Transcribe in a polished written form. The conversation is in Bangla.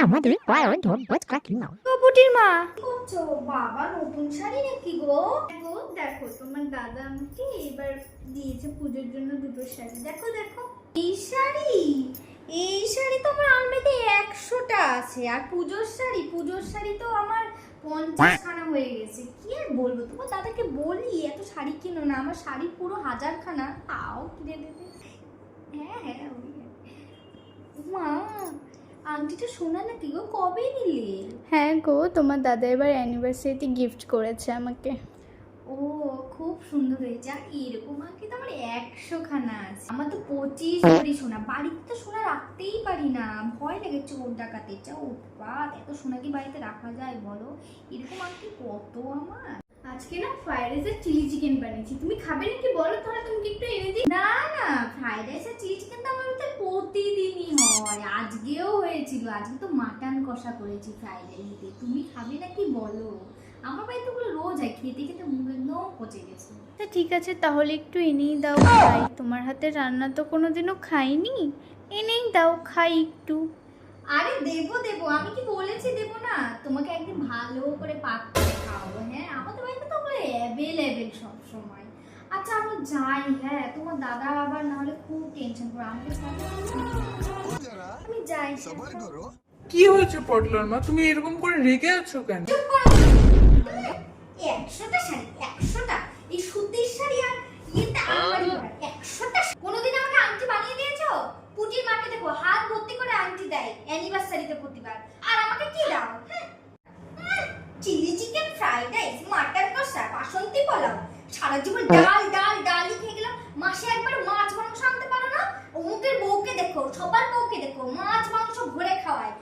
আমাদের Iron Dome What's cracking now? পুটির মা কি করছো? বাবা নতুন শাড়ি নাকি গো? গো দেখো তোমার দাদা আমাকে এবার দিয়েছে পুজোর জন্য দুটো শাড়ি। দেখো দেখো এই শাড়ি তো আমার আলমারিতে 100টা আছে। আর পুজোর শাড়ি তো আমার 50খানা হয়ে গেছে। কি আর বলবো, তোমার দাদাকে বলি এত শাড়ি কিনো না, আমার শাড়ি পুরো 1000খানা, তাও কিনে দেবে। হ্যাঁ হ্যাঁ মা, আংটিটা সোনা নাকি গো? কবে নিলে? হ্যাঁ গো, তোমার দাদা এবার অ্যানিভার্সারিতে গিফট করেছে আমাকে। ও খুব সুন্দর হয়েছে। আর এরকম আংটি তো আমার 100খানা আছে। আমার তো 25 ভরি সোনা। বাড়িতে তো সোনা রাখতেই পারি না, ভয় লাগে চোর ডাকাতে। চাও বাদ, এত সোনা কি বাড়িতে রাখা যায় বলো? এরকম আংটি কত আমার। আজকে না ফ্রাইড রাইস আর চিলি চিকেন বানিয়েছি, তুমি খাবে নাকি বলো? তাহলে তুমি কি একটু এনে দিই? না না, ফ্রাইড রাইস আর চিলি চিকেন তো আমার তো প্রতিদিনই হয়, আজকেও হয়েছিল। আজকে তো মাটন কষা করেছি ফ্রাইড রাইস দিয়ে। তুমি খাবে নাকি বলো? আমার বাড়িতে ওগুলো রোজ হয়, খেতে খেতে মুখ একদম পচে গেছে। তা ঠিক আছে, তাহলে একটু এনেই দাও খাই। তোমার হাতে রান্না তো কোনোদিনও খাইনি, এনেই দাও খাই একটু। আরে দেবো দেবো, আমি কি বলেছি দেবো না? তোমাকে একদিন ভালো করে পাক করে খাওয়াবো। হ্যাঁ, আমাদের বাড়িতে তো ওগুলো অ্যাভেলেবেল সব সময়। আচ্ছা আমি যাই, হ্যাঁ তোমার দাদা আবার নাহলে খুব টেনশন করে আমাকে ছাড়া। আমি যাই। কি হয়েছে পটলার মা, তুমি এরকম করে রেগে আছো কেন? চুপ করো। 100টা শাড়ি, 100টা এই সুতির শাড়ি আর ইয়েটা আলমারি ভরা 100টা। কোনোদিন আমাকে আংটি বানিয়ে দিয়েছো? পুটির মাকে দেখো হাত ভর্তি করে আংটি দেয় অ্যানিভার্সারিতে প্রতিবার, আর আমাকে কি দাও? Chilli chicken, fried rice, mutton কষা, বাসন্তী পোলাও, সারা জীবন ডাল ডাল ডালই খেয়ে গেলাম। মাসে একবার মাছ মাংস আনতে পারো না? অমুকের বউকে দেখো, সবার বউকে দেখো মাছ মাংস ভরে খাওয়ায়,